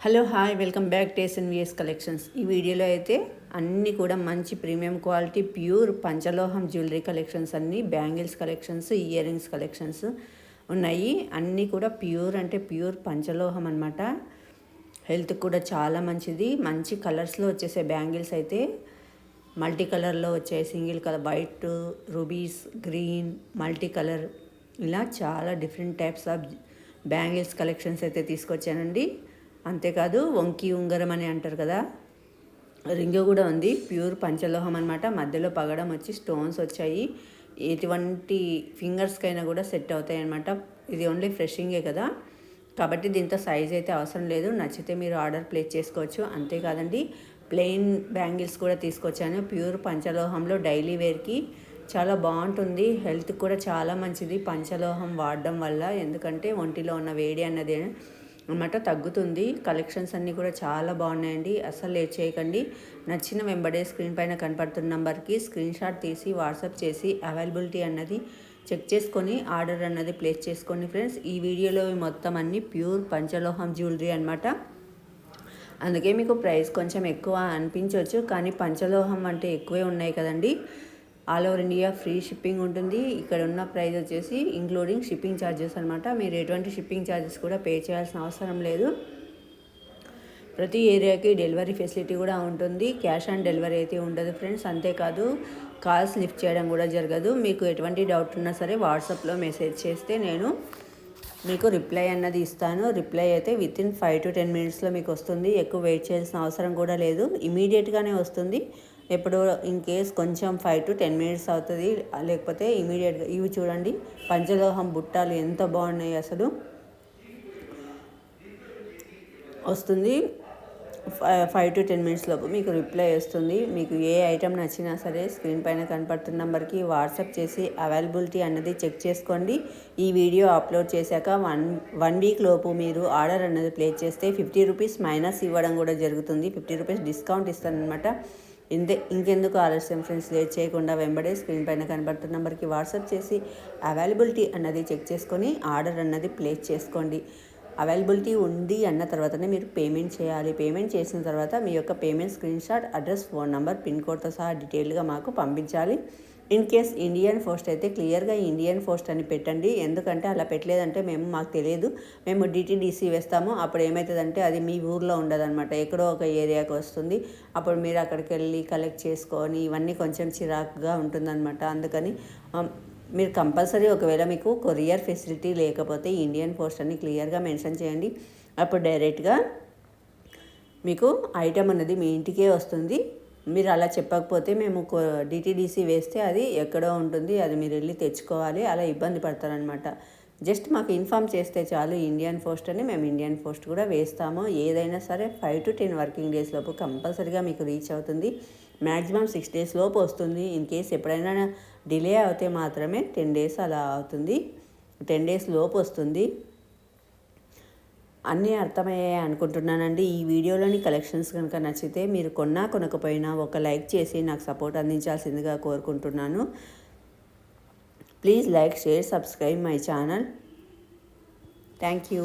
Hello hi welcome back to SNVS collections. ఈ వీడియోలో అయితే అన్నీ కూడా మంచి ప్రీమియం క్వాలిటీ ప్యూర్ పంచలోహం జ్యువెలరీ కలెక్షన్స్, అన్నీ bangles collections, ear rings collections ఉన్నాయి. అన్నీ కూడా ప్యూర్ అంటే ప్యూర్ పంచలోహం అనమాట. హెల్త్ కూడా చాలా మంచిది. మంచి కలర్స్లో వచ్చేసే బ్యాంగిల్స్ అయితే మల్టీ కలర్లో వచ్చే single colour, white, rubies, green, multi colour, ఇలా చాలా different types of bangles collections అయితే తీసుకొచ్చానండి. అంతేకాదు వంకీ ఉంగరం అని అంటారు కదా, రింగ్ కూడా ఉంది. ప్యూర్ పంచలోహం అనమాట. మధ్యలో పగడం వచ్చి స్టోన్స్ వచ్చాయి. ఎటువంటి ఫింగర్స్కైనా కూడా సెట్ అవుతాయి అనమాట. ఇది ఓన్లీ ఫ్రెషింగే కదా, కాబట్టి దీంతో సైజ్ అయితే అవసరం లేదు. నచ్చితే మీరు ఆర్డర్ ప్లేస్ చేసుకోవచ్చు. అంతేకాదండి, ప్లెయిన్ బ్యాంగిల్స్ కూడా తీసుకొచ్చాను. ప్యూర్ పంచలోహంలో డైలీ వేర్కి చాలా బాగుంటుంది. హెల్త్ కూడా చాలా మంచిది పంచలోహం వాడడం వల్ల. ఎందుకంటే ఒంటిలో ఉన్న వేడి అన్నది అన్నమాట తగ్గుతుంది. కలెక్షన్స్ అన్నీ కూడా చాలా బాగున్నాయండి. అసలు లేట్ చేయకండి. నచ్చిన వెంబడే స్క్రీన్ పైన కనపడుతున్న నెంబర్కి స్క్రీన్ షాట్ తీసి వాట్సాప్ చేసి అవైలబిలిటీ అన్నది చెక్ చేసుకొని ఆర్డర్ అన్నది ప్లేస్ చేసుకోండి ఫ్రెండ్స్. ఈ వీడియోలో మొత్తం అన్నీ ప్యూర్ పంచలోహం జ్యువెలరీ అనమాట. అందుకే మీకు ప్రైస్ కొంచెం ఎక్కువ అనిపించవచ్చు, కానీ పంచలోహం అంటే ఎక్కువే ఉన్నాయి కదండి. All over India free shipping ఉంటుంది. ఇక్కడ ఉన్న ప్రైస్ వచ్చేసి ఇంక్లూడింగ్ షిప్పింగ్ ఛార్జెస్ అనమాట. మీరు ఎటువంటి షిప్పింగ్ ఛార్జెస్ కూడా పే చేయాల్సిన అవసరం లేదు. ప్రతి ఏరియాకి డెలివరీ ఫెసిలిటీ కూడా ఉంటుంది. క్యాష్ ఆన్ డెలివరీ అయితే ఉండదు ఫ్రెండ్స్. అంతేకాదు కాల్స్ లిఫ్ట్ చేయడం కూడా జరగదు. మీకు ఎటువంటి డౌట్ ఉన్నా సరే వాట్సాప్లో మెసేజ్ చేస్తే నేను మీకు రిప్లై అన్నది ఇస్తాను. రిప్లై అయితే వితిన్ 5 to 10 minutesలో మీకు వస్తుంది. ఎక్కువ వెయిట్ చేయాల్సిన అవసరం కూడా లేదు. ఇమీడియట్గానే వస్తుంది. ఎప్పుడు ఇన్ కేస్ కొంచెం 5 to 10 minutes అవుతుంది, లేకపోతే ఇమీడియట్గా. ఇవి చూడండి, పంచలోహం బుట్టాలు ఎంత బాగున్నాయి. అసలు వస్తుంది 5 to 10 minutes లోపు మీకు రిప్లై వస్తుంది. మీకు ఏ ఐటెం నచ్చినా సరే స్క్రీన్ పైన కనపడుతున్న నెంబర్కి వాట్సాప్ చేసి అవైలబిలిటీ అన్నది చెక్ చేసుకోండి. ఈ వీడియో అప్లోడ్ చేశాక వన్ వీక్ లోపు మీరు ఆర్డర్ అన్నది ప్లేస్ చేస్తే 50 రూపీస్ మైనస్ ఇవ్వడం కూడా జరుగుతుంది. 50 రూపీస్ డిస్కౌంట్ ఇస్తానమాట. ఇంకెందుకు ఆలస్యం ఫ్రెండ్స్, లేట్ చేయకుండా వెంబడే స్క్రీన్ పైన కనబడుతున్న నెంబర్కి వాట్సాప్ చేసి అవైలబిలిటీ అన్నది చెక్ చేసుకొని ఆర్డర్ అన్నది ప్లేస్ చేసుకోండి. అవైలబిలిటీ ఉంది అన్న తర్వాతనే మీరు పేమెంట్ చేయాలి. పేమెంట్ చేసిన తర్వాత మీ యొక్క payment screen shot, address, phone number, pin కోడ్తో సహా డీటెయిల్గా మాకు పంపించాలి. ఇన్ కేస్ ఇండియన్ పోస్ట్ అయితే క్లియర్గా ఇండియన్ పోస్ట్ అని పెట్టండి. ఎందుకంటే అలా పెట్టలేదంటే మాకు తెలియదు. మేము డిటీడీసీ వేస్తాము. అప్పుడు ఏమవుతుందంటే అది మీ ఊర్లో ఉండదన్నమాట, ఎక్కడో ఒక ఏరియాకి వస్తుంది. అప్పుడు మీరు అక్కడికి వెళ్ళి కలెక్ట్ చేసుకొని ఇవన్నీ కొంచెం చిరాకుగా ఉంటుందన్నమాట. అందుకని మీరు కంపల్సరీ, ఒకవేళ మీకు కొరియర్ ఫెసిలిటీ లేకపోతే ఇండియన్ పోస్ట్ అని క్లియర్గా మెన్షన్ చేయండి. అప్పుడు డైరెక్ట్గా మీకు ఐటెం అన్నది మీ ఇంటికే వస్తుంది. మీరు అలా చెప్పకపోతే మేము డిటీడీసీ వేస్తే అది ఎక్కడో ఉంటుంది, అది మీరు వెళ్ళి తెచ్చుకోవాలి. అలా ఇబ్బంది పడతారనమాట. జస్ట్ మాకు ఇన్ఫామ్ చేస్తే చాలు ఇండియన్ పోస్ట్ అని. మేము ఇండియన్ పోస్ట్ కూడా వేస్తాము. ఏదైనా సరే 5 to 10 వర్కింగ్ డేస్ లోపు కంపల్సరీగా మీకు రీచ్ అవుతుంది. మ్యాక్సిమం 6 days లోపు వస్తుంది. ఇన్ కేస్ ఎప్పుడైనా డిలే అవుతే మాత్రమే 10 days అలా అవుతుంది. 10 days లోపు వస్తుంది. అన్నీ అర్థమయ్యాయి అనుకుంటున్నానండి. ఈ వీడియోలోని కలెక్షన్స్ కనుక నచ్చితే మీరు కొనకపోయినా ఒక లైక్ చేసి నాకు సపోర్ట్ అందించాల్సిందిగా కోరుకుంటున్నాను. Please like, share, subscribe my channel. Thank you.